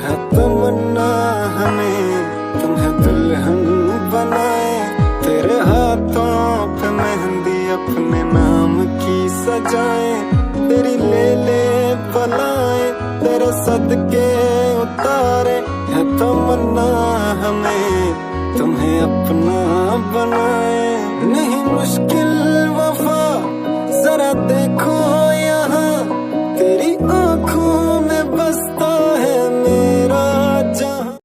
है तमन्ना हमें तुम्हें दुल्हन बनाए, तेरे हाथों पे मेहंदी अपने नाम की सजाए, तेरी ले ले बलाए तेरे सदके उतारे, है तमन्ना हमें तुम्हें अपना बनाए। नहीं मुश्किल